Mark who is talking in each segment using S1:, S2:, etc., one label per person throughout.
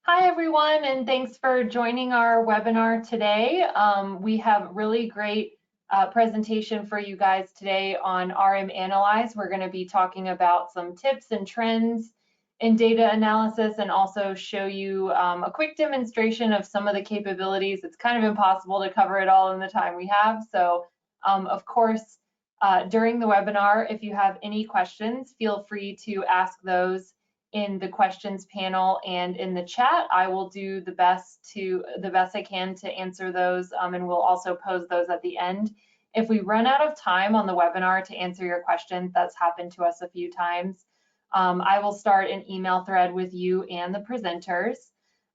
S1: Hi, everyone, and thanks for joining our webinar today. We have a really great presentation for you guys today on RM Analyze. We're going to be talking about some tips and trends in data analysis and also show you a quick demonstration of some of the capabilities. It's kind of impossible to cover it all in the time we have. So, of course, during the webinar, if you have any questions, feel free to ask those in the questions panel and in the chat. I will do the best I can to answer those, and we'll also pose those at the end. If we run out of time on the webinar to answer your questions, that's happened to us a few times, I will start an email thread with you and the presenters.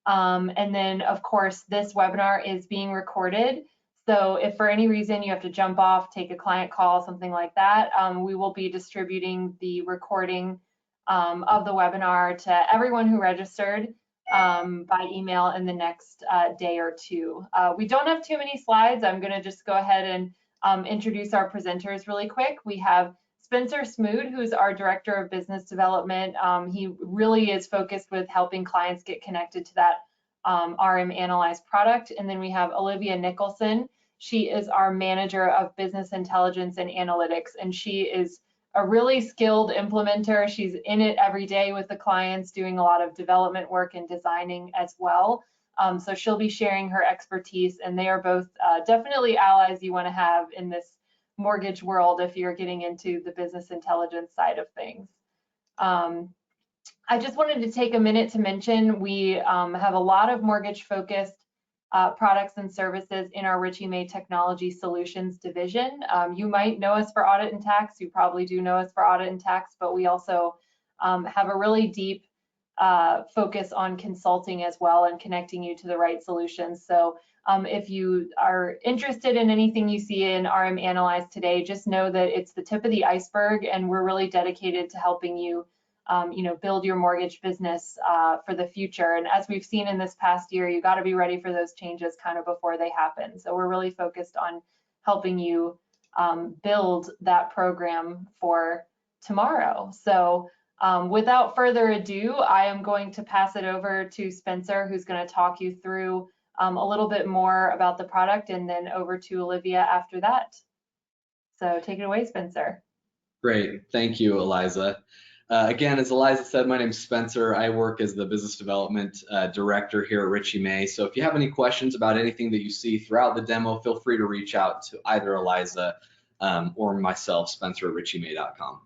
S1: And then, of course, this webinar is being recorded. So if for any reason you have to jump off, take a client call, something like that, we will be distributing the recording of the webinar to everyone who registered by email in the next day or two. We don't have too many slides. I'm going to just go ahead and introduce our presenters really quick. We have Spencer Smoot, who's our Director of Business Development. He really is focused with helping clients get connected to that RM Analyze product. And then we have Olivia Nicholson. She is our Manager of Business Intelligence and Analytics, and she is a really skilled implementer. She's in it every day with the clients, doing a lot of development work and designing as well. So she'll be sharing her expertise, and they are both definitely allies you want to have in this mortgage world if you're getting into the business intelligence side of things. I just wanted to take a minute to mention we have a lot of mortgage-focused products and services in our Richey May Technology Solutions division. You might know us for audit and tax. You probably do know us for audit and tax, but we also have a really deep focus on consulting as well and connecting you to the right solutions. So if you are interested in anything you see in RM Analyze today, just know that it's the tip of the iceberg, and we're really dedicated to helping you build your mortgage business for the future. And as we've seen in this past year, you got to be ready for those changes kind of before they happen. So we're really focused on helping you build that program for tomorrow. So without further ado, I am going to pass it over to Spencer, who's going to talk you through a little bit more about the product, and then over to Olivia after that. So take it away, Spencer.
S2: Great. Thank you, Eliza. Again, as Eliza said, my name is Spencer. I work as the Business Development Director here at Richey May. So if you have any questions about anything that you see throughout the demo, feel free to reach out to either Eliza or myself, Spencer at richeymay.com.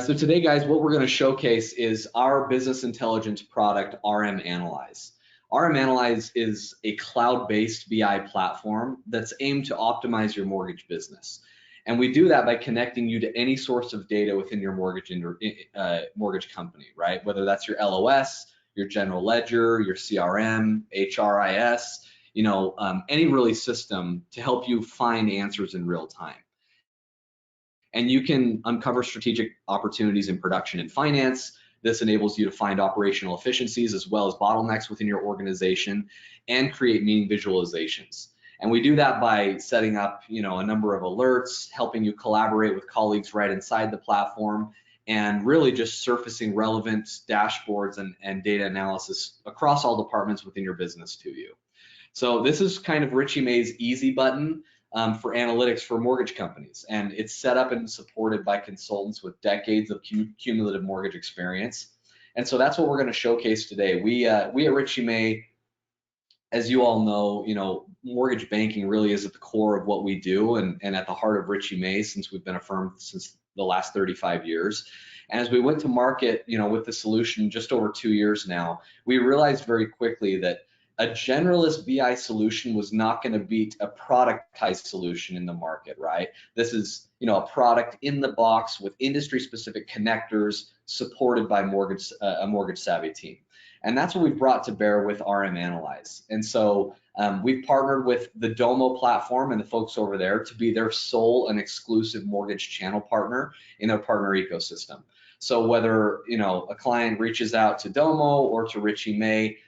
S2: So today, guys, what we're going to showcase is our business intelligence product, RM Analyze. RM Analyze is a cloud-based BI platform that's aimed to optimize your mortgage business. And we do that by connecting you to any source of data within your mortgage company, right? Whether that's your LOS, your general ledger, your CRM, HRIS, any really system to help you find answers in real time. And you can uncover strategic opportunities in production and finance. This enables you to find operational efficiencies as well as bottlenecks within your organization and create meaning visualizations. And we do that by setting up, a number of alerts, helping you collaborate with colleagues right inside the platform, and really just surfacing relevant dashboards and data analysis across all departments within your business to you. So this is kind of Richey May's easy button for analytics for mortgage companies, and it's set up and supported by consultants with decades of cumulative mortgage experience. And so that's what we're going to showcase today. We at Richey May, as you all know, mortgage banking really is at the core of what we do and at the heart of Richey May, since we've been a firm since the last 35 years. And as we went to market, with the solution just over 2 years now, we realized very quickly that a generalist BI solution was not going to beat a productized solution in the market, right? This is, a product in the box with industry-specific connectors supported by a mortgage savvy team. And that's what we've brought to bear with RM Analyze. And so we've partnered with the Domo platform and the folks over there to be their sole and exclusive mortgage channel partner in their partner ecosystem. So whether a client reaches out to Domo or to Richey May,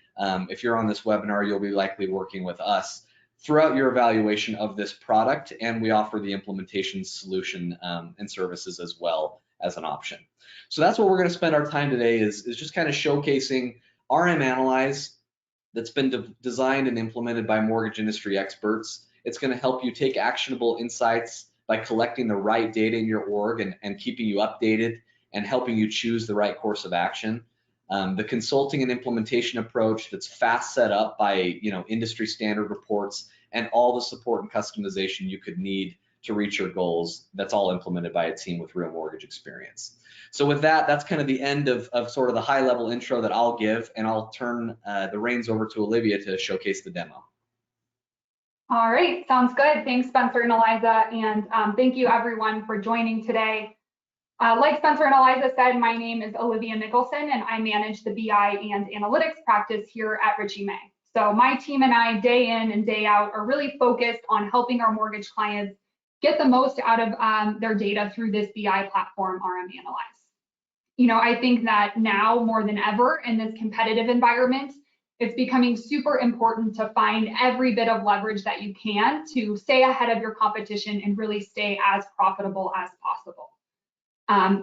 S2: if you're on this webinar, you'll be likely working with us throughout your evaluation of this product, and we offer the implementation solution and services as well as an option. So that's what we're going to spend our time today is just kind of showcasing RM Analyze, that's been designed and implemented by mortgage industry experts. It's going to help you take actionable insights by collecting the right data in your org and keeping you updated and helping you choose the right course of action. The consulting and implementation approach that's fast set up by industry standard reports and all the support and customization you could need to reach your goals, that's all implemented by a team with real mortgage experience. So with that, that's kind of the end of sort of the high level intro that I'll give, and I'll turn the reins over to Olivia to showcase the demo.
S3: All right, sounds good. Thanks, Spencer and Eliza, and thank you everyone for joining today. Like Spencer and Eliza said, my name is Olivia Nicholson, and I manage the BI and analytics practice here at Richey May. So my team and I, day in and day out, are really focused on helping our mortgage clients get the most out of their data through this BI platform, RM Analyze. I think that now more than ever in this competitive environment, it's becoming super important to find every bit of leverage that you can to stay ahead of your competition and really stay as profitable as possible.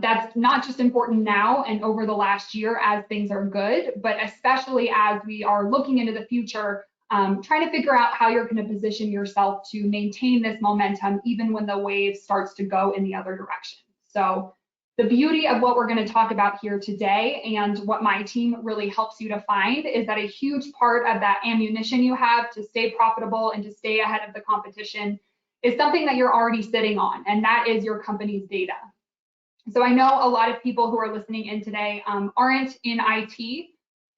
S3: That's not just important now and over the last year as things are good, but especially as we are looking into the future, trying to figure out how you're going to position yourself to maintain this momentum even when the wave starts to go in the other direction. So the beauty of what we're going to talk about here today and what my team really helps you to find is that a huge part of that ammunition you have to stay profitable and to stay ahead of the competition is something that you're already sitting on, and that is your company's data. So I know a lot of people who are listening in today aren't in IT,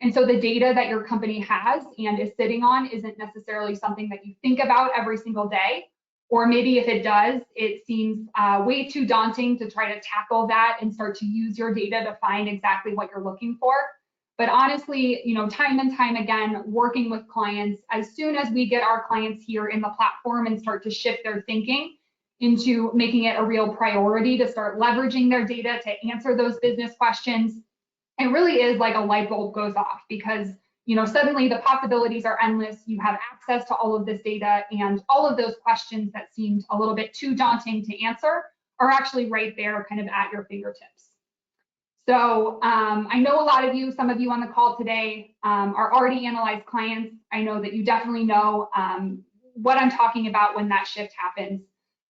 S3: and so the data that your company has and is sitting on isn't necessarily something that you think about every single day. Or maybe if it does, it seems way too daunting to try to tackle that and start to use your data to find exactly what you're looking for. But honestly, time and time again, working with clients, as soon as we get our clients here in the platform and start to shift their thinking into making it a real priority to start leveraging their data to answer those business questions, it really is like a light bulb goes off because suddenly the possibilities are endless. You have access to all of this data, and all of those questions that seemed a little bit too daunting to answer are actually right there kind of at your fingertips. So I know a lot of you, some of you on the call today are already analyzed clients. I know that you definitely know what I'm talking about when that shift happens.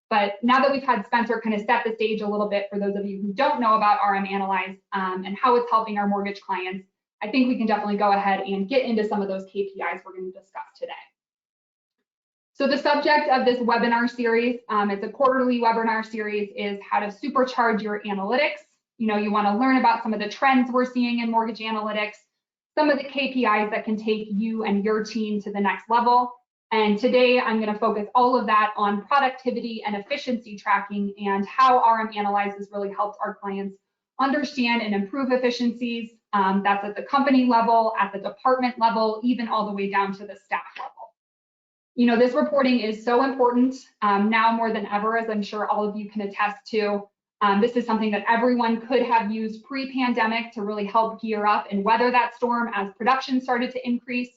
S3: But now that we've had Spencer kind of set the stage a little bit for those of you who don't know about RM Analyze and how it's helping our mortgage clients, I think we can definitely go ahead and get into some of those KPIs we're going to discuss today. So the subject of this webinar series, it's a quarterly webinar series, is how to supercharge your analytics. You want to learn about some of the trends we're seeing in mortgage analytics, some of the KPIs that can take you and your team to the next level. And today I'm going to focus all of that on productivity and efficiency tracking and how RM Analyze has really helped our clients understand and improve efficiencies. That's at the company level, at the department level, even all the way down to the staff level. This reporting is so important now more than ever, as I'm sure all of you can attest to. This is something that everyone could have used pre-pandemic to really help gear up and weather that storm as production started to increase,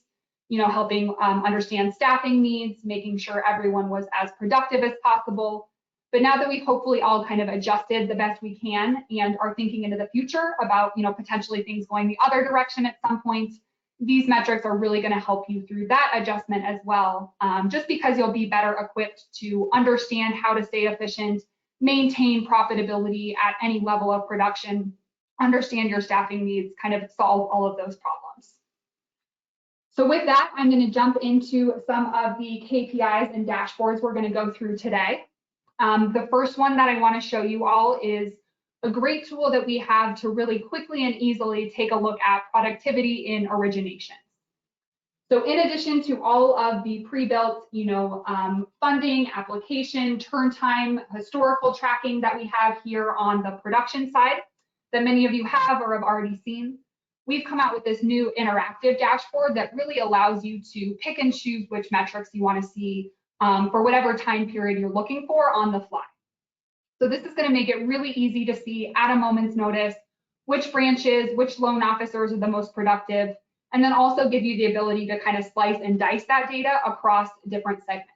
S3: helping understand staffing needs, making sure everyone was as productive as possible. But now that we've hopefully all kind of adjusted the best we can and are thinking into the future about, potentially things going the other direction at some point, these metrics are really going to help you through that adjustment as well, just because you'll be better equipped to understand how to stay efficient, maintain profitability at any level of production, understand your staffing needs, kind of solve all of those problems. So with that, I'm going to jump into some of the KPIs and dashboards we're going to go through today. The first one that I want to show you all is a great tool that we have to really quickly and easily take a look at productivity in origination. So in addition to all of the pre-built, funding, application, turn time, historical tracking that we have here on the production side that many of you have or have already seen, we've come out with this new interactive dashboard that really allows you to pick and choose which metrics you want to see for whatever time period you're looking for on the fly. So this is going to make it really easy to see at a moment's notice which branches, which loan officers are the most productive, and then also give you the ability to kind of slice and dice that data across different segments.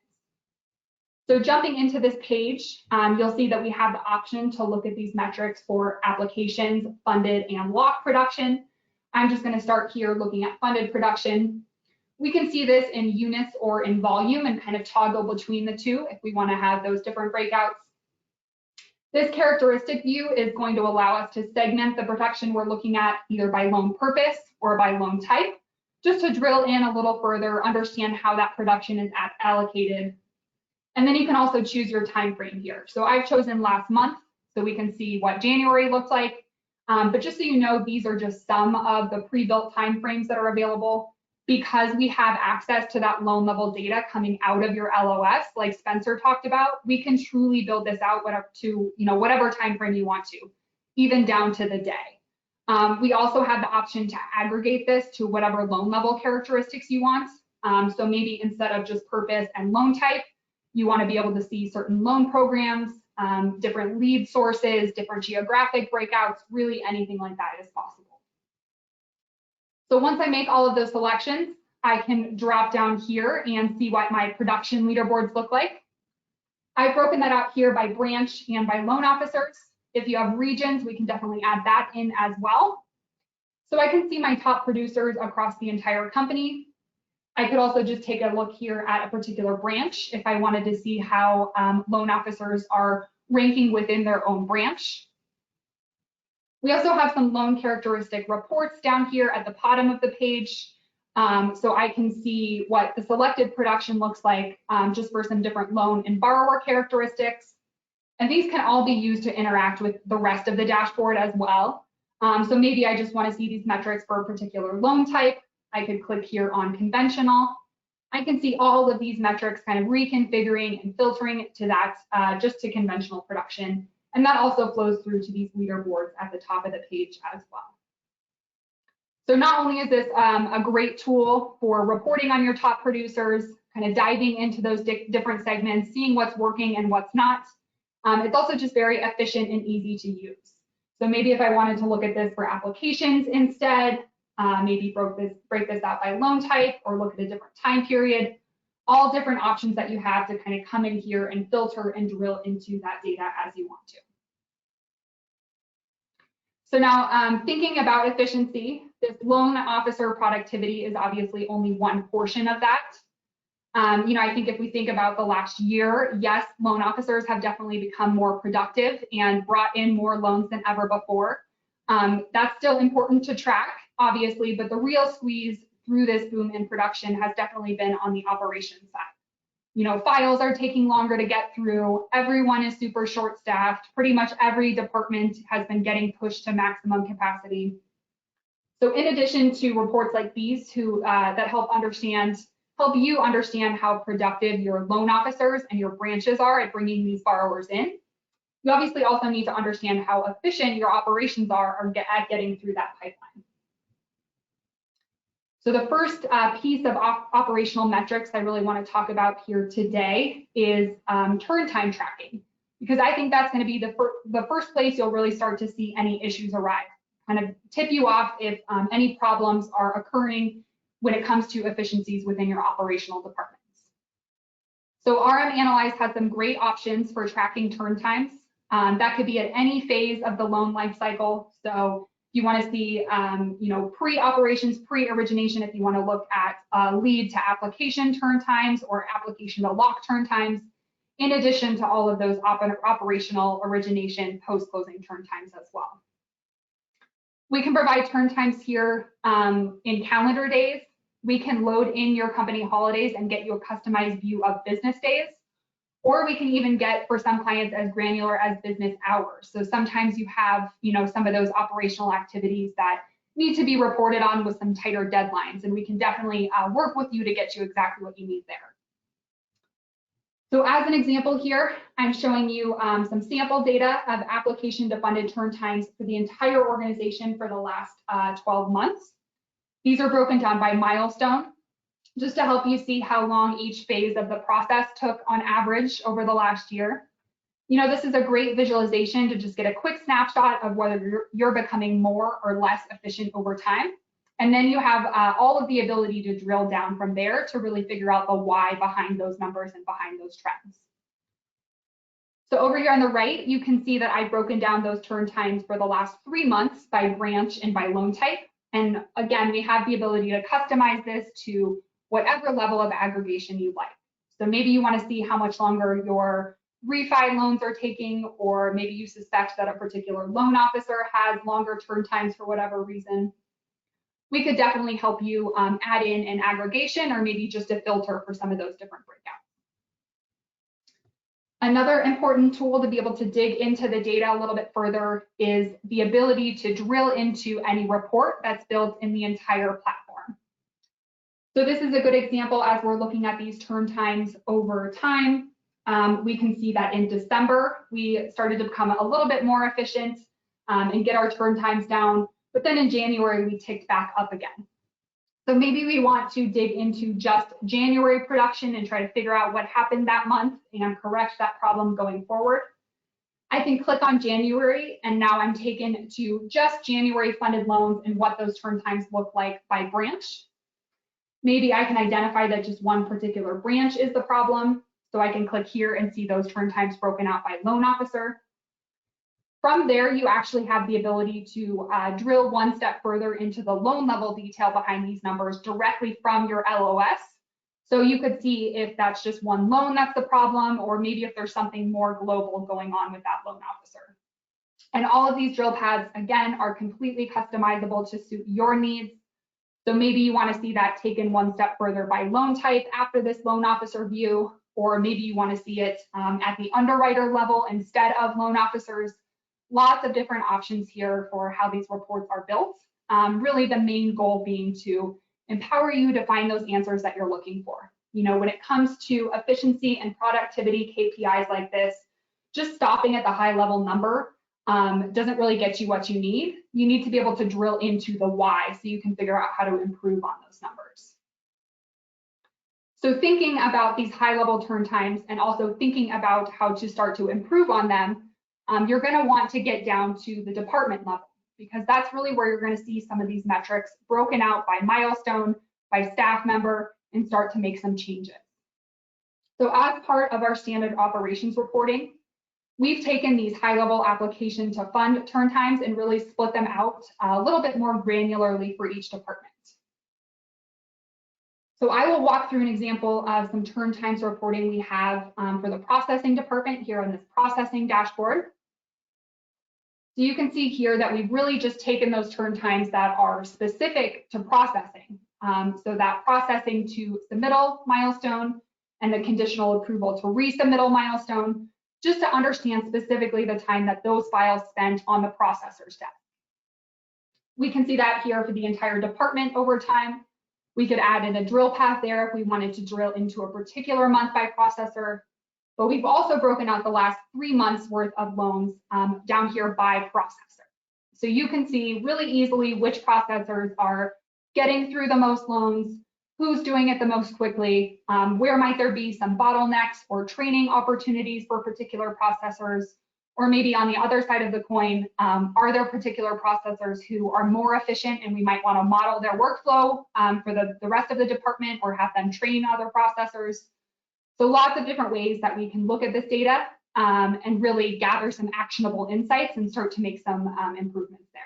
S3: So jumping into this page, you'll see that we have the option to look at these metrics for applications, funded, and lock production. I'm just going to start here looking at funded production. We can see this in units or in volume and kind of toggle between the two if we want to have those different breakouts. This characteristic view is going to allow us to segment the production we're looking at either by loan purpose or by loan type, just to drill in a little further, understand how that production is allocated. And then you can also choose your time frame here. So I've chosen last month, so we can see what January looked like. But just so you know, these are just some of the pre-built time frames that are available. Because we have access to that loan level data coming out of your LOS, like Spencer talked about, we can truly build this out whatever time frame you want to, even down to the day. We also have the option to aggregate this to whatever loan level characteristics you want. So maybe instead of just purpose and loan type, you want to be able to see certain loan programs, different lead sources, different geographic breakouts, really anything like that is possible. So once I make all of those selections, I can drop down here and see what my production leaderboards look like. I've broken that out here by branch and by loan officers. If you have regions, we can definitely add that in as well. So I can see my top producers across the entire company. I could also just take a look here at a particular branch if I wanted to see how loan officers are ranking within their own branch. We also have some loan characteristic reports down here at the bottom of the page. So I can see what the selected production looks like just for some different loan and borrower characteristics. And these can all be used to interact with the rest of the dashboard as well. So maybe I just want to see these metrics for a particular loan type. I could click here on conventional. I can see all of these metrics kind of reconfiguring and filtering to that just to conventional production. And that also flows through to these leaderboards at the top of the page as well. So not only is this a great tool for reporting on your top producers, kind of diving into those different segments, seeing what's working and what's not, it's also just very efficient and easy to use. So maybe if I wanted to look at this for applications instead, maybe break this out by loan type or look at a different time period, all different options that you have to kind of come in here and filter and drill into that data as you want to. So now thinking about efficiency, this loan officer productivity is obviously only one portion of that. I think if we think about the last year, yes, loan officers have definitely become more productive and brought in more loans than ever before. That's still important to track, obviously, but the real squeeze through this boom in production has definitely been on the operations side. Files are taking longer to get through. Everyone is super short-staffed. Pretty much every department has been getting pushed to maximum capacity. So in addition to reports like these that help you understand how productive your loan officers and your branches are at bringing these borrowers in, you obviously also need to understand how efficient your operations are at getting through that pipeline. So the first piece of operational metrics I really want to talk about here today is turn time tracking, because I think that's going to be the first place you'll really start to see any issues arise, kind of tip you off if any problems are occurring when it comes to efficiencies within your operational departments. So RM Analyze has some great options for tracking turn times. That could be at any phase of the loan life cycle. So if you want to see, pre-operations, pre-origination, if you want to look at lead to application turn times or application to lock turn times, in addition to all of those operational origination post-closing turn times as well. We can provide turn times here in calendar days. We can load in your company holidays and get you a customized view of business days. Or we can even get, for some clients, as granular as business hours. So sometimes you have, some of those operational activities that need to be reported on with some tighter deadlines, and we can definitely work with you to get you exactly what you need there. So as an example here, I'm showing you some sample data of application to funded turn times for the entire organization for the last 12 months. These are broken down by milestone, just to help you see how long each phase of the process took on average over the last year. This is a great visualization to just get a quick snapshot of whether you're becoming more or less efficient over time. And then you have all of the ability to drill down from there to really figure out the why behind those numbers and behind those trends. So over here on the right, you can see that I've broken down those turn times for the last 3 months by branch and by loan type. And again, we have the ability to customize this to whatever level of aggregation you like. So maybe you want to see how much longer your refi loans are taking, or maybe you suspect that a particular loan officer has longer turn times for whatever reason. We could definitely help you add in an aggregation or maybe just a filter for some of those different breakouts. Another important tool to be able to dig into the data a little bit further is the ability to drill into any report that's built in the entire platform. So this is a good example as we're looking at these turn times over time. We can see that in December, we started to become a little bit more efficient and get our turn times down. But then in January, we ticked back up again. So maybe we want to dig into just January production and try to figure out what happened that month and correct that problem going forward. I can click on January, and now I'm taken to just January funded loans and what those turn times look like by branch. Maybe I can identify that just one particular branch is the problem. So I can click here and see those turn times broken out by loan officer. From there, you actually have the ability to drill one step further into the loan level detail behind these numbers directly from your LOS. So you could see if that's just one loan that's the problem, or maybe if there's something more global going on with that loan officer. And all of these drill paths, again, are completely customizable to suit your needs. So maybe you want to see that taken one step further by loan type after this loan officer view, or maybe you want to see it at the underwriter level instead of loan officers. Lots of different options here for how these reports are built. Really the main goal being to empower you to find those answers that you're looking for. You know, when it comes to efficiency and productivity KPIs like this, just stopping at the high level number doesn't really get you what you need. You need to be able to drill into the why so you can figure out how to improve on those numbers. So thinking about these high level turn times and also thinking about how to start to improve on them, you're going to want to get down to the department level, because that's really where you're going to see some of these metrics broken out by milestone, by staff member, and start to make some changes. So as part of our standard operations reporting, we've taken these high-level application to fund turn times and really split them out a little bit more granularly for each department. So I will walk through an example of some turn times reporting we have for the processing department here on this processing dashboard. So you can see here that we've really just taken those turn times that are specific to processing. So that processing to submittal milestone and the conditional approval to resubmittal milestone, just to understand specifically the time that those files spent on the processor step. We can see that here for the entire department over time. We could add in a drill path there if we wanted to drill into a particular month by processor. But we've also broken out the last 3 months worth of loans down here by processor. So you can see really easily which processors are getting through the most loans, who's doing it the most quickly, where might there be some bottlenecks or training opportunities for particular processors, or maybe on the other side of the coin, are there particular processors who are more efficient and we might want to model their workflow for the rest of the department or have them train other processors. So lots of different ways that we can look at this data and really gather some actionable insights and start to make some improvements there.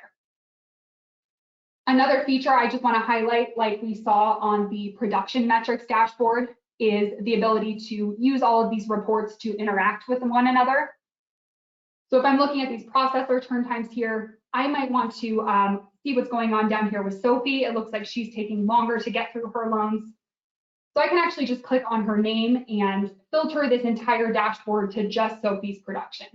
S3: Another feature I just want to highlight, like we saw on the production metrics dashboard, is the ability to use all of these reports to interact with one another. So if I'm looking at these processor turn times here, I might want to see what's going on down here with Sophie. It looks like she's taking longer to get through her loans. So I can actually just click on her name and filter this entire dashboard to just Sophie's production.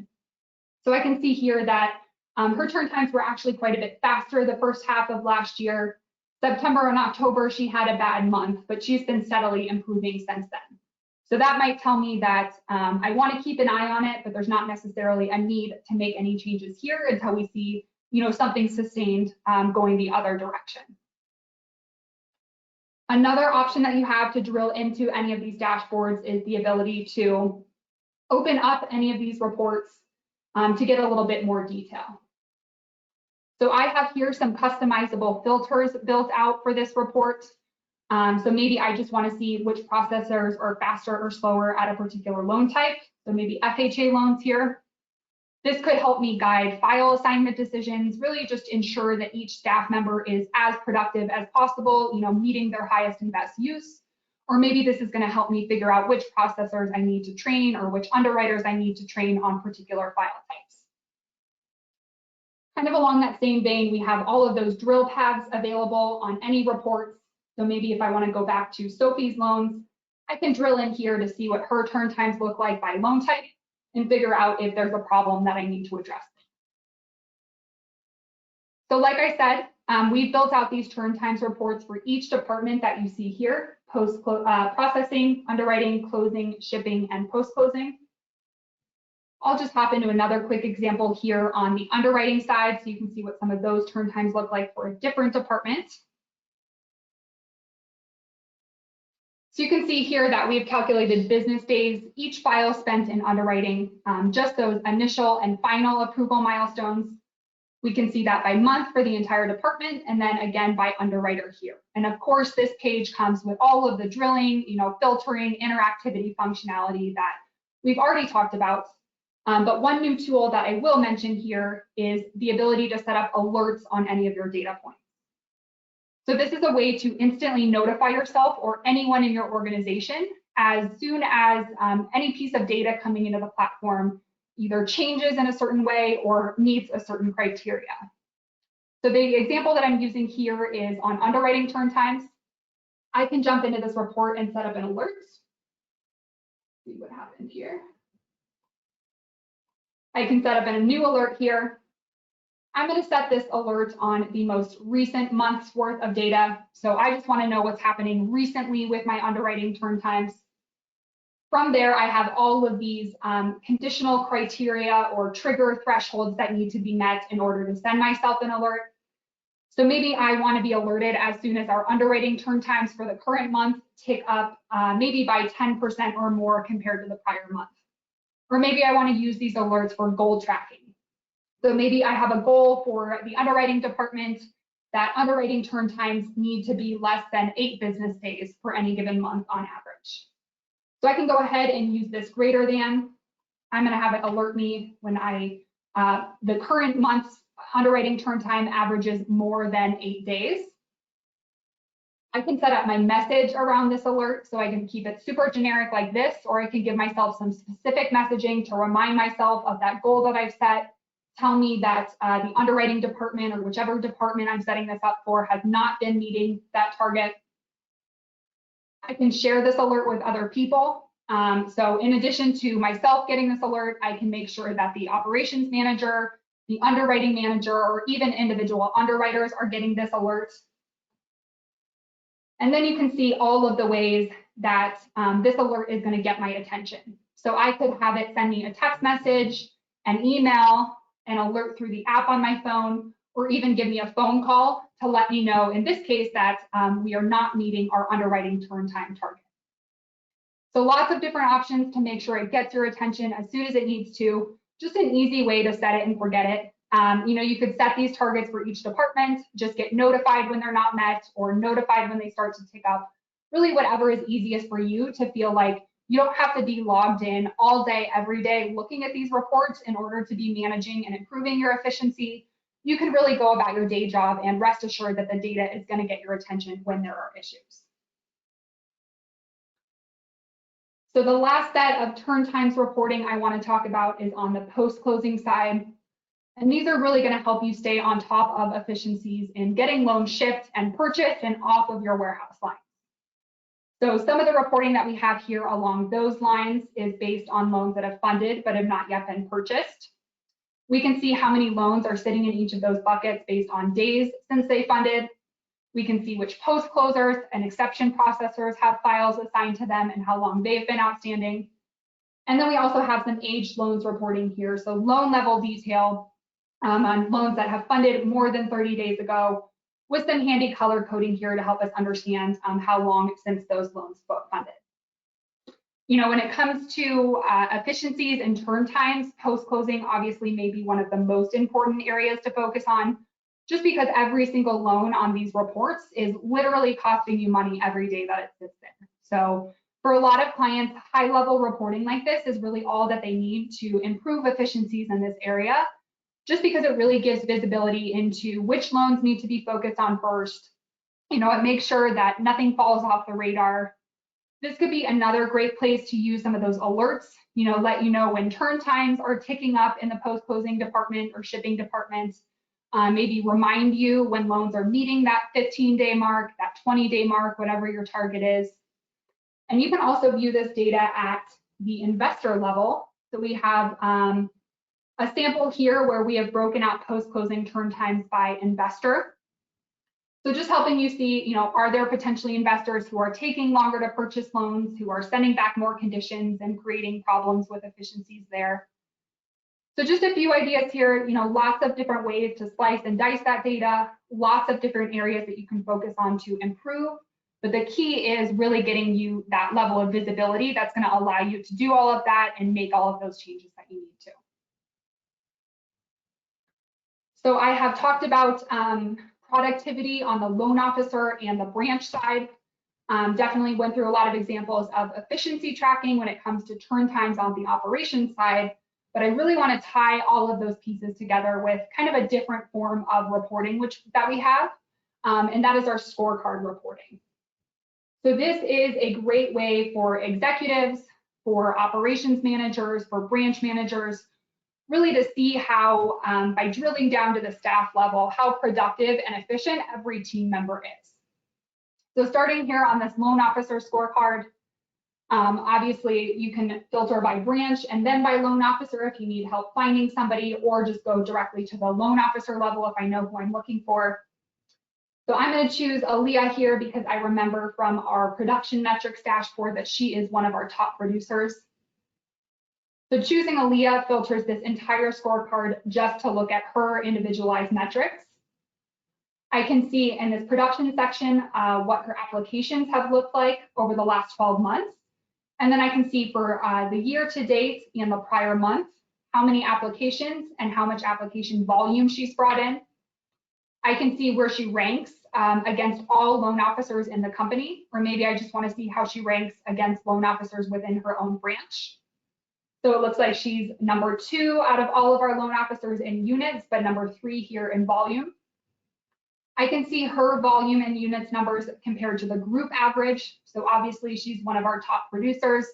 S3: So I can see here that her turn times were actually quite a bit faster the first half of last year. September and October, she had a bad month, but she's been steadily improving since then. So that might tell me that I want to keep an eye on it, but there's not necessarily a need to make any changes here until we see, something sustained going the other direction. Another option that you have to drill into any of these dashboards is the ability to open up any of these reports to get a little bit more detail. So I have here some customizable filters built out for this report. So maybe I just want to see which processors are faster or slower at a particular loan type. So maybe FHA loans here. This could help me guide file assignment decisions, really just ensure that each staff member is as productive as possible, meeting their highest and best use. Or maybe this is going to help me figure out which processors I need to train or which underwriters I need to train on particular file types. Kind of along that same vein, we have all of those drill paths available on any reports. So maybe if I want to go back to Sophie's loans, I can drill in here to see what her turn times look like by loan type and figure out if there's a problem that I need to address. So like I said, we've built out these turn times reports for each department that you see here: processing, underwriting, closing, shipping, and post-closing. I'll just hop into another quick example here on the underwriting side so you can see what some of those turn times look like for a different department. So you can see here that we've calculated business days, each file spent in underwriting, just those initial and final approval milestones. We can see that by month for the entire department, and then again by underwriter here. And of course, this page comes with all of the drilling, filtering, interactivity functionality that we've already talked about. But one new tool that I will mention here is the ability to set up alerts on any of your data points. So this is a way to instantly notify yourself or anyone in your organization as soon as any piece of data coming into the platform either changes in a certain way or meets a certain criteria. So the example that I'm using here is on underwriting turn times. I can jump into this report and set up an alert. See what happened here. I can set up a new alert here. I'm going to set this alert on the most recent month's worth of data. So I just want to know what's happening recently with my underwriting turn times. From there, I have all of these conditional criteria or trigger thresholds that need to be met in order to send myself an alert. So maybe I want to be alerted as soon as our underwriting turn times for the current month tick up maybe by 10% or more compared to the prior month. Or maybe I want to use these alerts for goal tracking. So maybe I have a goal for the underwriting department that underwriting turn times need to be less than 8 business days for any given month on average. So I can go ahead and use this greater than. I'm going to have it alert me when the current month's underwriting turn time averages more than 8 days. I can set up my message around this alert, so I can keep it super generic like this, or I can give myself some specific messaging to remind myself of that goal that I've set, tell me that the underwriting department or whichever department I'm setting this up for has not been meeting that target. I can share this alert with other people. So in addition to myself getting this alert, I can make sure that the operations manager, the underwriting manager, or even individual underwriters are getting this alert. And then you can see all of the ways that this alert is going to get my attention. So I could have it send me a text message, an email, an alert through the app on my phone, or even give me a phone call to let me know, in this case, that we are not meeting our underwriting turn time target. So lots of different options to make sure it gets your attention as soon as it needs to. Just an easy way to set it and forget it. You could set these targets for each department, just get notified when they're not met or notified when they start to tick up. Really whatever is easiest for you to feel like you don't have to be logged in all day, every day, looking at these reports in order to be managing and improving your efficiency. You can really go about your day job and rest assured that the data is going to get your attention when there are issues. So the last set of turn times reporting I want to talk about is on the post-closing side. And these are really going to help you stay on top of efficiencies in getting loans shipped and purchased and off of your warehouse lines. So some of the reporting that we have here along those lines is based on loans that have funded but have not yet been purchased. We can see how many loans are sitting in each of those buckets based on days since they funded. We can see which post-closers and exception processors have files assigned to them and how long they've been outstanding. And then we also have some aged loans reporting here. So loan level detail on loans that have funded more than 30 days ago, with some handy color coding here to help us understand how long since those loans funded. When it comes to efficiencies and turn times, post-closing obviously may be one of the most important areas to focus on, just because every single loan on these reports is literally costing you money every day that it sits there. So For a lot of clients, high-level reporting like this is really all that they need to improve efficiencies in this area, just because it really gives visibility into which loans need to be focused on first. It makes sure that nothing falls off the radar. This could be another great place to use some of those alerts, let you know when turn times are ticking up in the post-closing department or shipping department, maybe remind you when loans are meeting that 15-day mark, that 20-day mark, whatever your target is. And you can also view this data at the investor level. So we have a sample here where we have broken out post-closing turn times by investor. So just helping you see, are there potentially investors who are taking longer to purchase loans, who are sending back more conditions and creating problems with efficiencies there. So just a few ideas here, lots of different ways to slice and dice that data, lots of different areas that you can focus on to improve. But the key is really getting you that level of visibility that's going to allow you to do all of that and make all of those changes that you need to. So I have talked about productivity on the loan officer and the branch side. Definitely went through a lot of examples of efficiency tracking when it comes to turn times on the operations side, but I really want to tie all of those pieces together with kind of a different form of reporting that we have, and that is our scorecard reporting. So this is a great way for executives, for operations managers, for branch managers, really to see how, by drilling down to the staff level, how productive and efficient every team member is. So starting here on this loan officer scorecard, obviously you can filter by branch and then by loan officer if you need help finding somebody, or just go directly to the loan officer level if I know who I'm looking for. So I'm going to choose Aaliyah here because I remember from our production metrics dashboard that she is one of our top producers. So choosing Aaliyah filters this entire scorecard just to look at her individualized metrics. I can see in this production section what her applications have looked like over the last 12 months. And then I can see for the year to date and the prior month, how many applications and how much application volume she's brought in. I can see where she ranks against all loan officers in the company, or maybe I just want to see how she ranks against loan officers within her own branch. So it looks like she's number 2 out of all of our loan officers in units, but number 3 here in volume. I can see her volume and units numbers compared to the group average. So obviously she's one of our top producers.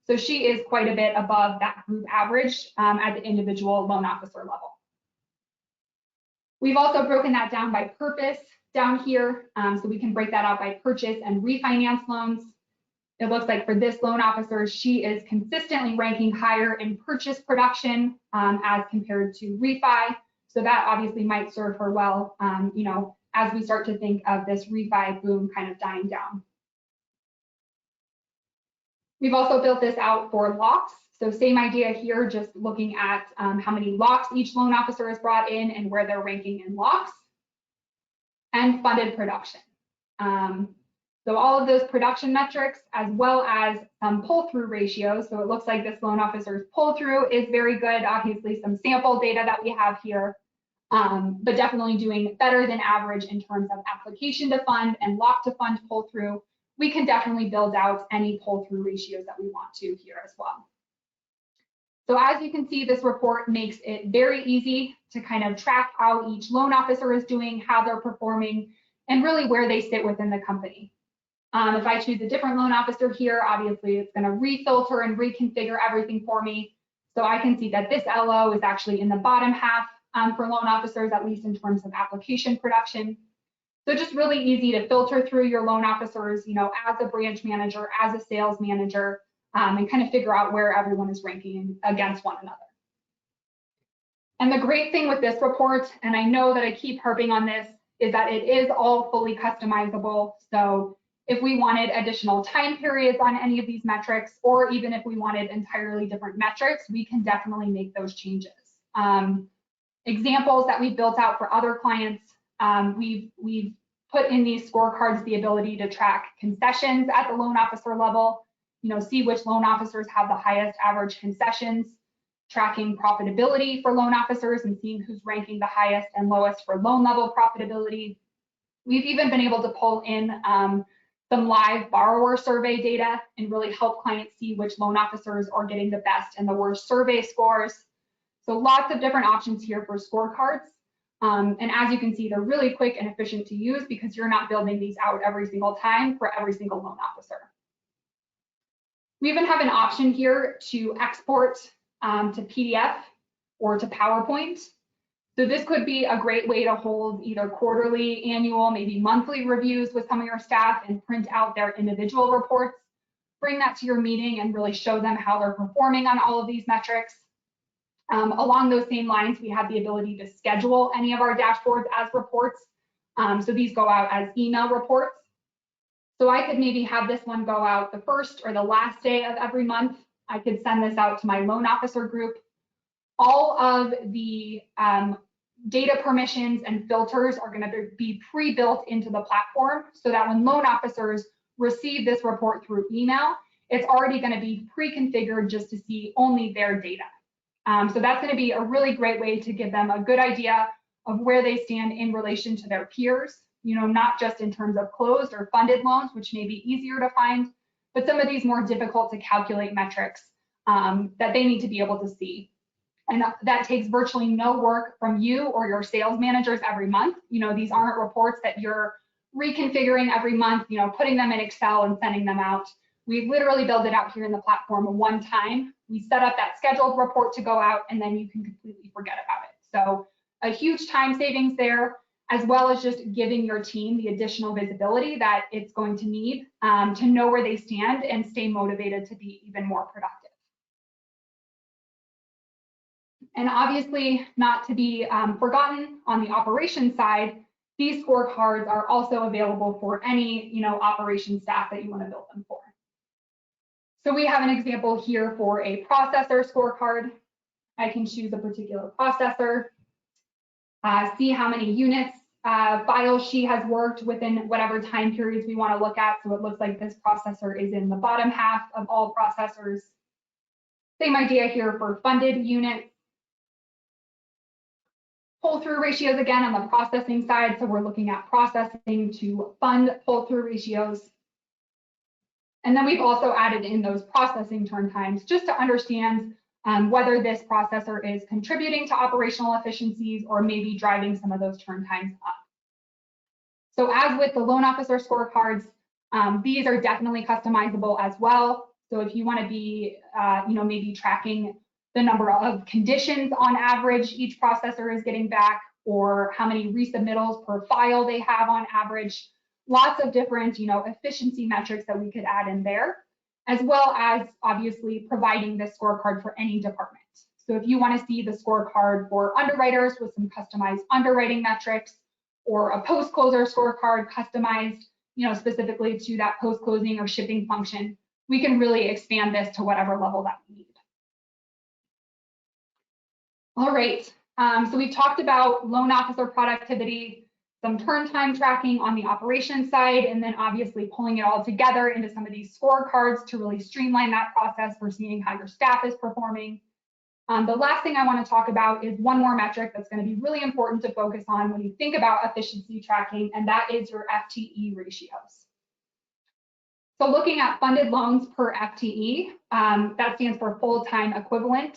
S3: So she is quite a bit above that group average at the individual loan officer level. We've also broken that down by purpose down here. So we can break that out by purchase and refinance loans. It looks like for this loan officer, she is consistently ranking higher in purchase production as compared to refi. So that obviously might serve her well, as we start to think of this refi boom kind of dying down. We've also built this out for locks. So same idea here, just looking at how many locks each loan officer has brought in and where they're ranking in locks, and funded production. So all of those production metrics, as well as some pull-through ratios. So it looks like this loan officer's pull-through is very good. Obviously some sample data that we have here, but definitely doing better than average in terms of application to fund and lock to fund pull-through. We can definitely build out any pull-through ratios that we want to here as well. So as you can see, this report makes it very easy to kind of track how each loan officer is doing, how they're performing, and really where they sit within the company. If I choose a different loan officer here, obviously it's going to refilter and reconfigure everything for me. So I can see that this LO is actually in the bottom half for loan officers, at least in terms of application production. So just really easy to filter through your loan officers, as a branch manager, as a sales manager, and kind of figure out where everyone is ranking against one another. And the great thing with this report, and I know that I keep harping on this, is that it is all fully customizable. So if we wanted additional time periods on any of these metrics, or even if we wanted entirely different metrics, we can definitely make those changes. Examples that we built out for other clients, we've put in these scorecards the ability to track concessions at the loan officer level, see which loan officers have the highest average concessions, tracking profitability for loan officers and seeing who's ranking the highest and lowest for loan level profitability. We've even been able to pull in some live borrower survey data, and really help clients see which loan officers are getting the best and the worst survey scores. So lots of different options here for scorecards. And as you can see, they're really quick and efficient to use because you're not building these out every single time for every single loan officer. We even have an option here to export to PDF or to PowerPoint. So this could be a great way to hold either quarterly, annual, maybe monthly reviews with some of your staff and print out their individual reports. Bring that to your meeting and really show them how they're performing on all of these metrics. Along those same lines, we have the ability to schedule any of our dashboards as reports. So these go out as email reports. So I could maybe have this one go out the first or the last day of every month. I could send this out to my loan officer group. All of the data permissions and filters are going to be pre-built into the platform so that when loan officers receive this report through email, it's already going to be pre-configured just to see only their data. So that's going to be a really great way to give them a good idea of where they stand in relation to their peers, not just in terms of closed or funded loans, which may be easier to find, but some of these more difficult to calculate metrics that they need to be able to see. And that takes virtually no work from you or your sales managers every month. These aren't reports that you're reconfiguring every month, putting them in Excel and sending them out. We literally build it out here in the platform one time. We set up that scheduled report to go out, and then you can completely forget about it. So a huge time savings there, as well as just giving your team the additional visibility that it's going to need to know where they stand and stay motivated to be even more productive. And obviously, not to be forgotten, on the operations side, these scorecards are also available for any operations staff that you want to build them for. So we have an example here for a processor scorecard. I can choose a particular processor, see how many units, files she has worked within whatever time periods we want to look at. So it looks like this processor is in the bottom half of all processors. Same idea here for funded units. Pull-through ratios again on the processing side. So we're looking at processing to fund pull-through ratios. And then we've also added in those processing turn times just to understand whether this processor is contributing to operational efficiencies or maybe driving some of those turn times up. So as with the loan officer scorecards, these are definitely customizable as well. So if you want to be, maybe tracking the number of conditions on average each processor is getting back, or how many resubmittals per file they have on average, lots of different, efficiency metrics that we could add in there, as well as obviously providing this scorecard for any department. So if you want to see the scorecard for underwriters with some customized underwriting metrics, or a post-closer scorecard customized, specifically to that post-closing or shipping function, we can really expand this to whatever level that we need. All right, so we've talked about loan officer productivity, some turn time tracking on the operations side, and then obviously pulling it all together into some of these scorecards to really streamline that process for seeing how your staff is performing. The last thing I want to talk about is one more metric that's going to be really important to focus on when you think about efficiency tracking, and that is your FTE ratios. So looking at funded loans per FTE, that stands for full-time equivalent.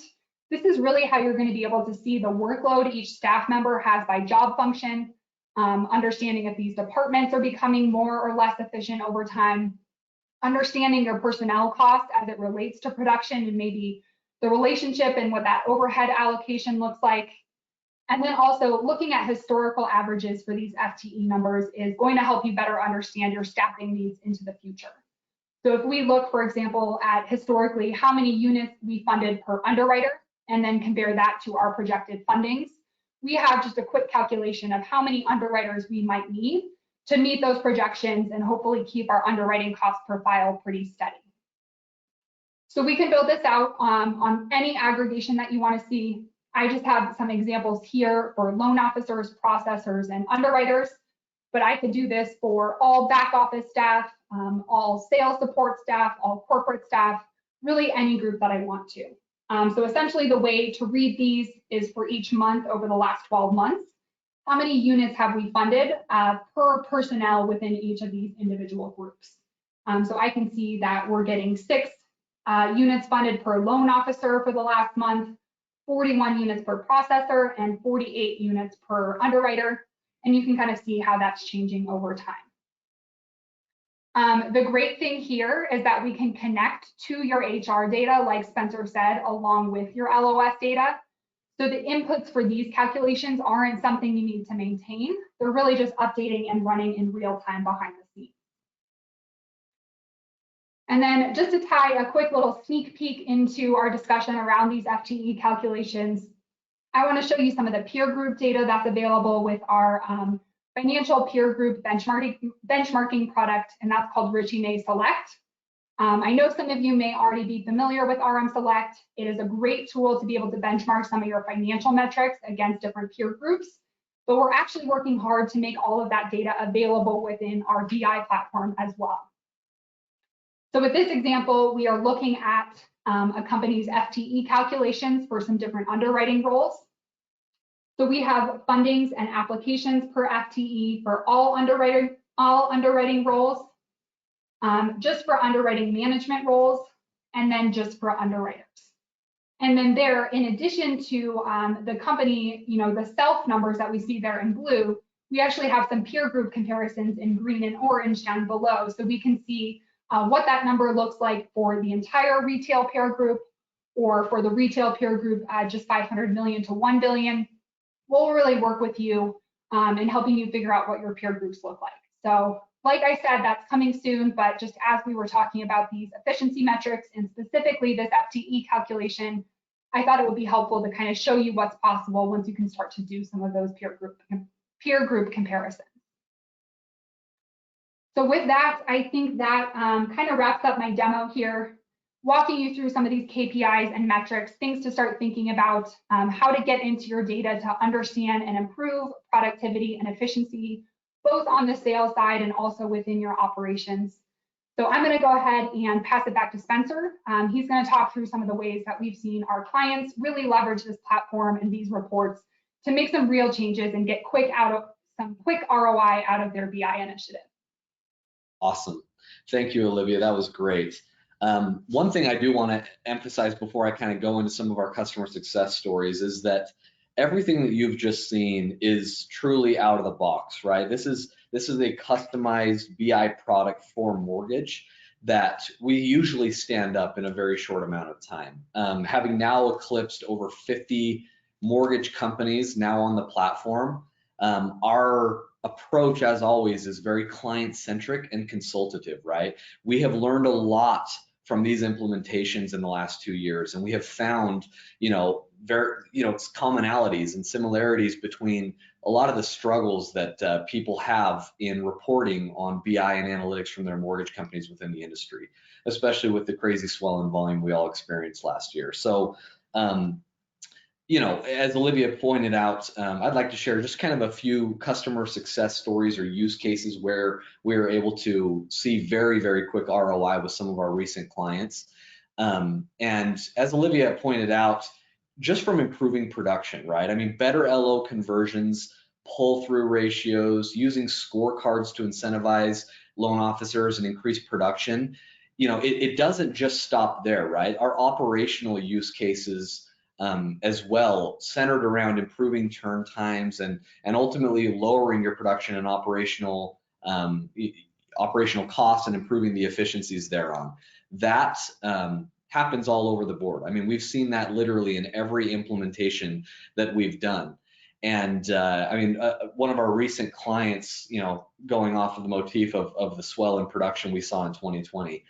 S3: This is really how you're going to be able to see the workload each staff member has by job function, understanding if these departments are becoming more or less efficient over time, understanding your personnel cost as it relates to production and maybe the relationship and what that overhead allocation looks like. And then also looking at historical averages for these FTE numbers is going to help you better understand your staffing needs into the future. So if we look, for example, at historically how many units we funded per underwriter, and then compare that to our projected fundings, we have just a quick calculation of how many underwriters we might need to meet those projections and hopefully keep our underwriting cost per file pretty steady. So we can build this out on any aggregation that you want to see. I just have some examples here for loan officers, processors, and underwriters, but I could do this for all back office staff, all sales support staff, all corporate staff, really any group that I want to. So essentially the way to read these is for each month over the last 12 months, how many units have we funded per personnel within each of these individual groups? So I can see that we're getting 6 units funded per loan officer for the last month, 41 units per processor, and 48 units per underwriter. And you can kind of see how that's changing over time. The great thing here is that we can connect to your HR data, like Spencer said, along with your LOS data. So the inputs for these calculations aren't something you need to maintain. They're really just updating and running in real time behind the scenes. And then just to tie a quick little sneak peek into our discussion around these FTE calculations, I want to show you some of the peer group data that's available with our financial peer group benchmarking product, and that's called Richey May Select. I know some of you may already be familiar with RM Select. It is a great tool to be able to benchmark some of your financial metrics against different peer groups, but we're actually working hard to make all of that data available within our BI platform as well. So with this example, we are looking at a company's FTE calculations for some different underwriting roles. So we have fundings and applications per FTE for all underwriting roles, just for underwriting management roles, and then just for underwriters. And then there, in addition to the company, the self numbers that we see there in blue, we actually have some peer group comparisons in green and orange down below. So we can see what that number looks like for the entire retail peer group, or for the retail peer group, just 500 million to 1 billion. We'll really work with you in helping you figure out what your peer groups look like. So like I said, that's coming soon, but just as we were talking about these efficiency metrics and specifically this FTE calculation, I thought it would be helpful to kind of show you what's possible once you can start to do some of those peer group comparisons. So with that, I think that kind of wraps up my demo here, walking you through some of these KPIs and metrics, things to start thinking about, how to get into your data to understand and improve productivity and efficiency, both on the sales side and also within your operations. So I'm going to go ahead and pass it back to Spencer. He's going to talk through some of the ways that we've seen our clients really leverage this platform and these reports to make some real changes and get some quick ROI out of their BI initiative.
S2: Awesome. Thank you, Olivia. That was great. One thing I do want to emphasize before I kind of go into some of our customer success stories is that everything that you've just seen is truly out of the box, right? This is a customized BI product for mortgage that we usually stand up in a very short amount of time. Having now eclipsed over 50 mortgage companies now on the platform, our approach, as always, is very client-centric and consultative, right? We have learned a lot from these implementations in the last 2 years, and we have found, commonalities and similarities between a lot of the struggles that people have in reporting on BI and analytics from their mortgage companies within the industry, especially with the crazy swell in volume we all experienced last year. So, as Olivia pointed out, I'd like to share just kind of a few customer success stories or use cases where we were able to see very, very quick ROI with some of our recent clients. And as Olivia pointed out, just from improving production, right? I mean, better LO conversions, pull-through ratios, using scorecards to incentivize loan officers and increase production. It doesn't just stop there, right? Our operational use cases as well, centered around improving turn times and ultimately lowering your production and operational costs and improving the efficiencies thereon. That happens all over the board. I mean, we've seen that literally in every implementation that we've done. And one of our recent clients, going off of the motif of the swell in production we saw in 2020,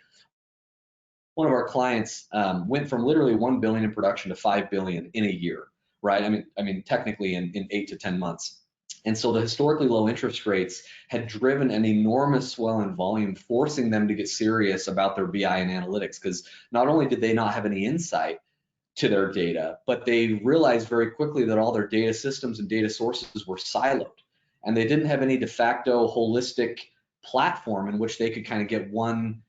S2: one of our clients went from literally 1 billion in production to 5 billion in a year, right? I mean, technically in 8 to 10 months. And so the historically low interest rates had driven an enormous swell in volume, forcing them to get serious about their BI and analytics, because not only did they not have any insight to their data, but they realized very quickly that all their data systems and data sources were siloed, and they didn't have any de facto holistic platform in which they could kind of get one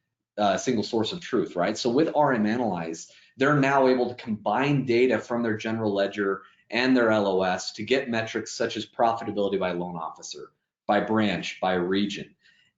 S2: single source of truth, right? So with RM Analyze, they're now able to combine data from their general ledger and their LOS to get metrics such as profitability by loan officer, by branch, by region.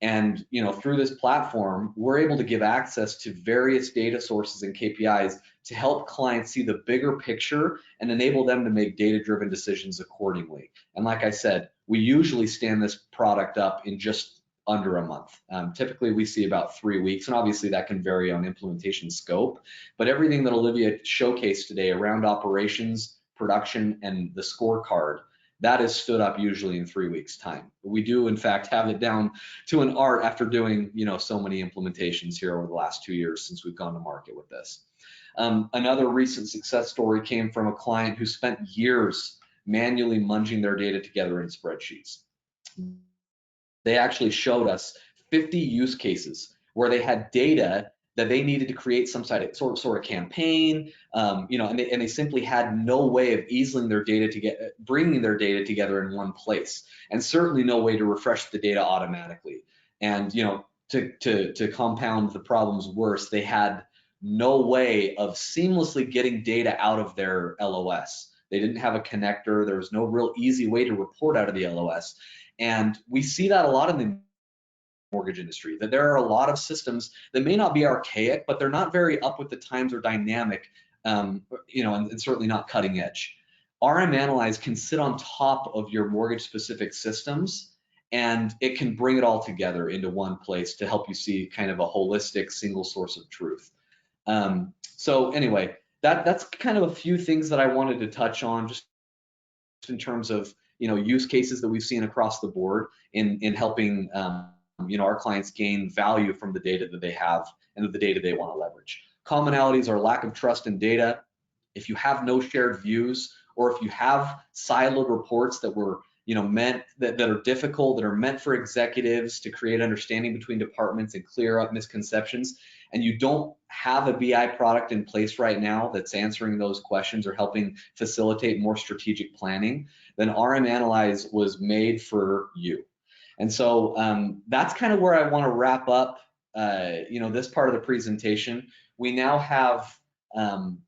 S2: And through this platform, we're able to give access to various data sources and KPIs to help clients see the bigger picture and enable them to make data-driven decisions accordingly. And like I said, we usually stand this product up in just under a month. Typically, we see about 3 weeks, and obviously that can vary on implementation scope. But everything that Olivia showcased today around operations, production, and the scorecard, that is stood up usually in 3 weeks' time. We do, in fact, have it down to an art after doing, so many implementations here over the last 2 years since we've gone to market with this. Another recent success story came from a client who spent years manually munging their data together in spreadsheets. They actually showed us 50 use cases where they had data that they needed to create some sort of campaign, and they simply had no way of bringing their data together in one place, and certainly no way to refresh the data automatically. And to compound the problems worse, they had no way of seamlessly getting data out of their LOS. They didn't have a connector. There was no real easy way to report out of the LOS. And we see that a lot in the mortgage industry, that there are a lot of systems that may not be archaic, but they're not very up with the times or dynamic, and certainly not cutting edge. RM Analyze can sit on top of your mortgage specific systems, and it can bring it all together into one place to help you see kind of a holistic single source of truth. So anyway, that's kind of a few things that I wanted to touch on just in terms of use cases that we've seen across the board in helping our clients gain value from the data that they have and the data they want to leverage. Commonalities are lack of trust in data. If you have no shared views, or if you have siloed reports that were that are difficult, that are meant for executives to create understanding between departments and clear up misconceptions, and you don't have a BI product in place right now that's answering those questions or helping facilitate more strategic planning, then RM Analyze was made for you. And so that's kind of where I want to wrap up this part of the presentation. We now have some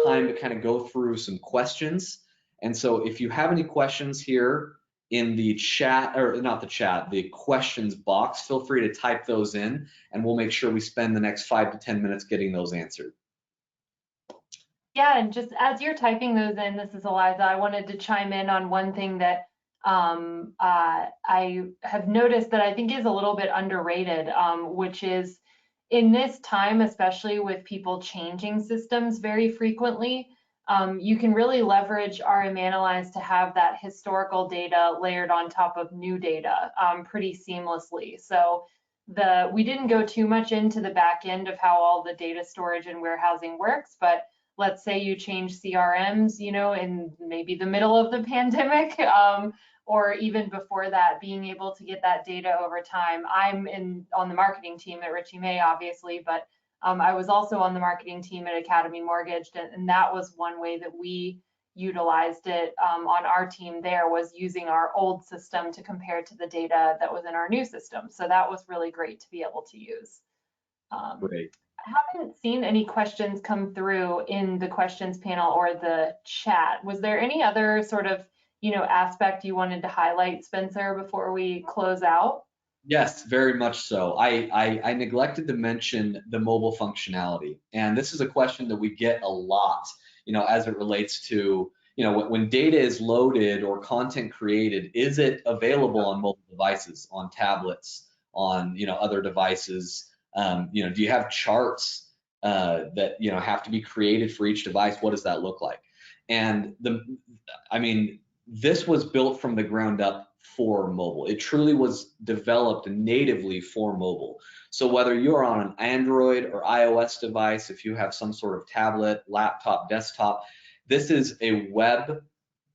S2: time to kind of go through some questions. And so if you have any questions here in the chat, or not the chat, the questions box, feel free to type those in, and we'll make sure we spend the next 5 to 10 minutes getting those answered.
S1: Yeah, and just as you're typing those in, this is Eliza, I wanted to chime in on one thing that I have noticed that I think is a little bit underrated, which is in this time, especially with people changing systems very frequently, you can really leverage RM Analyze to have that historical data layered on top of new data pretty seamlessly. So we didn't go too much into the back end of how all the data storage and warehousing works, but let's say you change CRMs, in maybe the middle of the pandemic, or even before that, being able to get that data over time. I'm on the marketing team at Richey May, obviously, but I was also on the marketing team at Academy Mortgage, and that was one way that we utilized it on our team there, was using our old system to compare to the data that was in our new system. So that was really great to be able to use.
S2: Great.
S1: I haven't seen any questions come through in the questions panel or the chat. Was there any other sort of aspect you wanted to highlight, Spencer, before we close out?
S2: Yes, very much so. I neglected to mention the mobile functionality, and this is a question that we get a lot, as it relates to, when data is loaded or content created, is it available on mobile devices, on tablets, on other devices? Do you have charts that have to be created for each device? What does that look like? And this was built from the ground up for mobile. It truly was developed natively for mobile. So whether you're on an Android or iOS device, if you have some sort of tablet, laptop, desktop, this is a web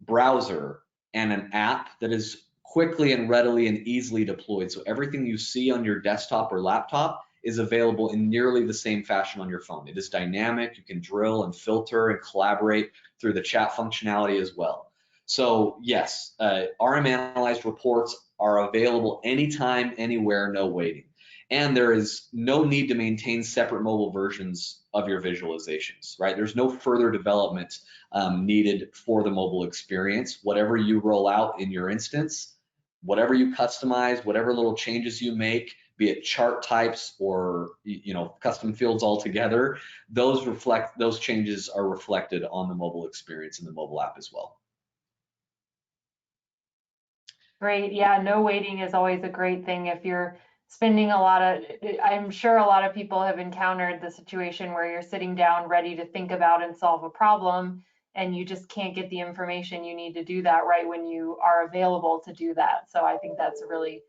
S2: browser and an app that is quickly and readily and easily deployed. So everything you see on your desktop or laptop is available in nearly the same fashion on your phone. It is dynamic. You can drill and filter and collaborate through the chat functionality as well. So yes, RM Analyzed reports are available anytime, anywhere, no waiting. And there is no need to maintain separate mobile versions of your visualizations, right? There's no further development needed for the mobile experience. Whatever you roll out in your instance, whatever you customize, whatever little changes you make, be it chart types or custom fields altogether, those changes are reflected on the mobile experience in the mobile app as well.
S1: Great. Yeah, no waiting is always a great thing. If you're spending I'm sure a lot of people have encountered the situation where you're sitting down ready to think about and solve a problem, and you just can't get the information you need to do that right when you are available to do that. So I think that's a really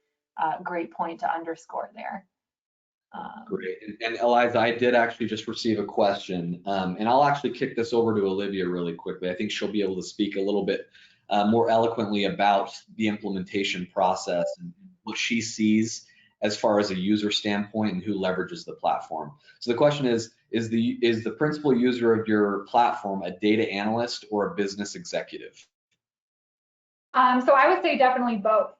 S1: great point to underscore there.
S2: Great. And Eliza, I did actually just receive a question, and I'll actually kick this over to Olivia really quickly. I think she'll be able to speak a little bit more eloquently about the implementation process and what she sees as far as a user standpoint and who leverages the platform. So the question is the principal user of your platform a data analyst or a business executive?
S3: So I would say definitely both.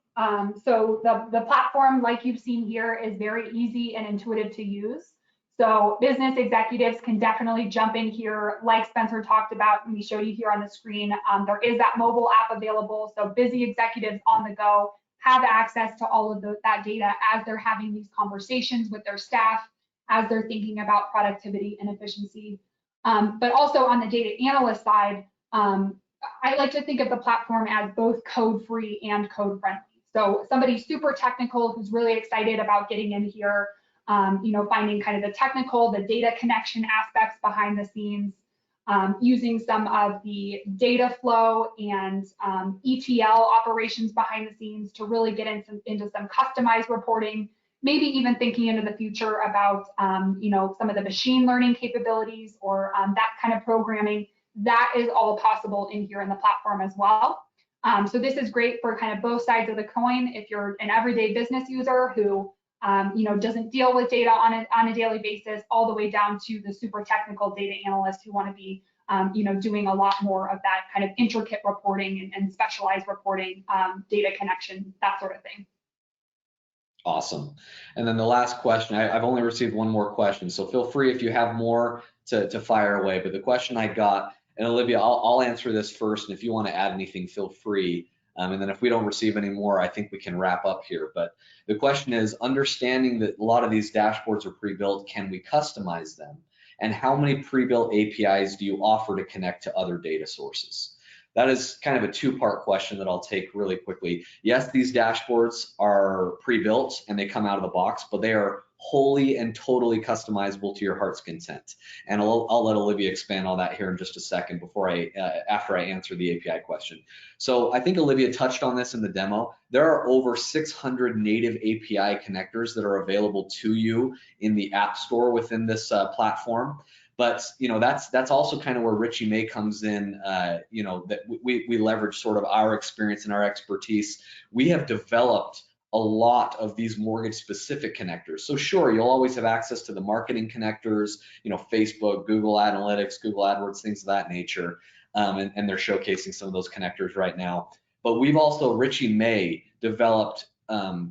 S3: So the platform, like you've seen here, is very easy and intuitive to use. So business executives can definitely jump in here, like Spencer talked about, and we showed you here on the screen. There is that mobile app available, so busy executives on the go have access to all of that data as they're having these conversations with their staff, as they're thinking about productivity and efficiency. But also on the data analyst side, I like to think of the platform as both code-free and code-friendly. So somebody super technical who's really excited about getting in here, finding kind of the technical, the data connection aspects behind the scenes, using some of the data flow and ETL operations behind the scenes to really get into some customized reporting, maybe even thinking into the future about, some of the machine learning capabilities or that kind of programming. That is all possible in here in the platform as well. So this is great for kind of both sides of the coin. If you're an everyday business user who doesn't deal with data on a daily basis, all the way down to the super technical data analysts who want to be doing a lot more of that kind of intricate reporting and specialized reporting, data connection, that sort of thing.
S2: Awesome. And then the last question, I've only received one more question, so feel free if you have more to fire away. But the question I got, and Olivia, I'll answer this first, and if you want to add anything, feel free. And then if we don't receive any more, I think we can wrap up here. But the question is, understanding that a lot of these dashboards are pre-built, can we customize them? And how many pre-built APIs do you offer to connect to other data sources? That is kind of a two-part question that I'll take really quickly. Yes, these dashboards are pre-built and they come out of the box, but they are wholly and totally customizable to your heart's content. And I'll let Olivia expand on that here in just a second after I answer the API question. So I think Olivia touched on this in the demo. There are over 600 native API connectors that are available to you in the App Store within this platform. But that's also kind of where Richey May comes in. That we leverage sort of our experience and our expertise. We have developed a lot of these mortgage specific connectors. So sure, you'll always have access to the marketing connectors, Facebook, Google Analytics, Google AdWords, things of that nature. And they're showcasing some of those connectors right now. But we've also, Richey May, developed API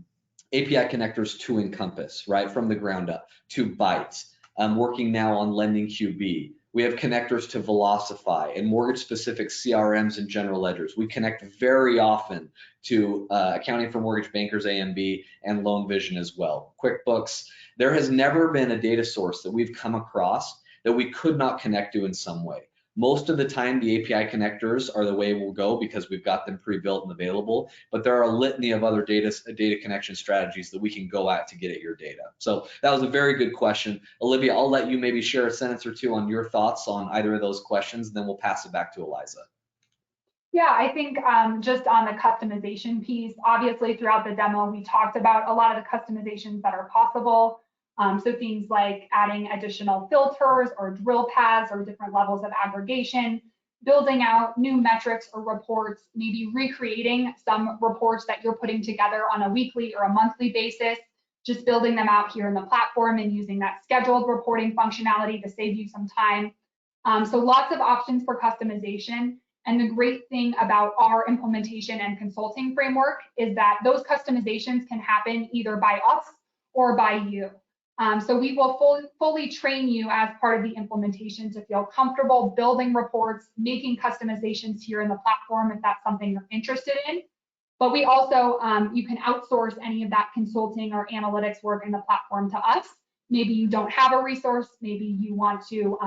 S2: connectors to Encompass, right, from the ground up, to Bytes. I'm working now on Lending QB. We have connectors to Velocify and mortgage-specific CRMs and general ledgers. We connect very often to Accounting for Mortgage Bankers, AMB, and Loan Vision as well. QuickBooks. There has never been a data source that we've come across that we could not connect to in some way. Most of the time, the API connectors are the way we'll go because we've got them pre-built and available, but there are a litany of other data connection strategies that we can go at to get at your data. So that was a very good question. Olivia, I'll let you maybe share a sentence or two on your thoughts on either of those questions, and then we'll pass it back to Eliza.
S3: Yeah, I think just on the customization piece, obviously throughout the demo, we talked about a lot of the customizations that are possible. So things like adding additional filters or drill paths or different levels of aggregation, building out new metrics or reports, maybe recreating some reports that you're putting together on a weekly or a monthly basis, just building them out here in the platform and using that scheduled reporting functionality to save you some time. So lots of options for customization. And the great thing about our implementation and consulting framework is that those customizations can happen either by us or by you. So we will fully train you as part of the implementation to feel comfortable building reports, making customizations here in the platform if that's something you're interested in. But we also, you can outsource any of that consulting or analytics work in the platform to us. Maybe you don't have a resource, maybe you want to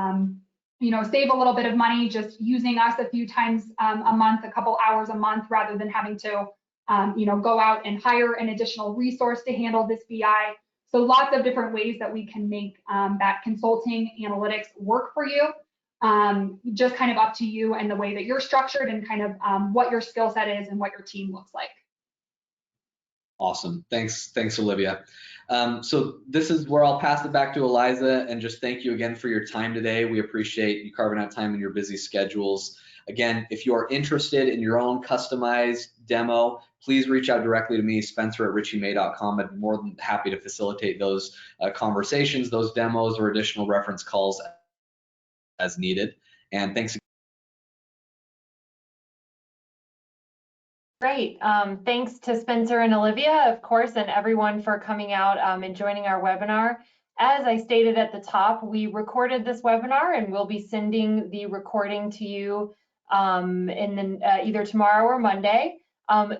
S3: save a little bit of money just using us a few times a month, a couple hours a month, rather than having to go out and hire an additional resource to handle this BI. So lots of different ways that we can make that consulting analytics work for you. Just kind of up to you and the way that you're structured and kind of what your skill set is and what your team looks like.
S2: Awesome. Thanks, Olivia. So this is where I'll pass it back to Eliza, and just thank you again for your time today. We appreciate you carving out time in your busy schedules. Again, if you are interested in your own customized demo, please reach out directly to me, Spencer@richeymay.com. I'd be more than happy to facilitate those conversations, those demos, or additional reference calls as needed. And thanks.
S1: Great. Thanks to Spencer and Olivia, of course, and everyone for coming out and joining our webinar. As I stated at the top, we recorded this webinar and we'll be sending the recording to you either tomorrow or Monday.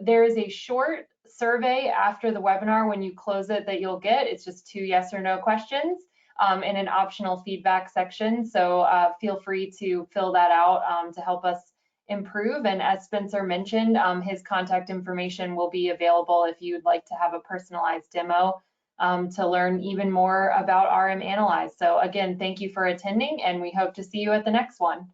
S1: There is a short survey after the webinar when you close it that you'll get. It's just 2 yes or no questions and an optional feedback section. So feel free to fill that out to help us improve. And as Spencer mentioned, his contact information will be available if you'd like to have a personalized demo to learn even more about RM Analyze. So again, thank you for attending, and we hope to see you at the next one.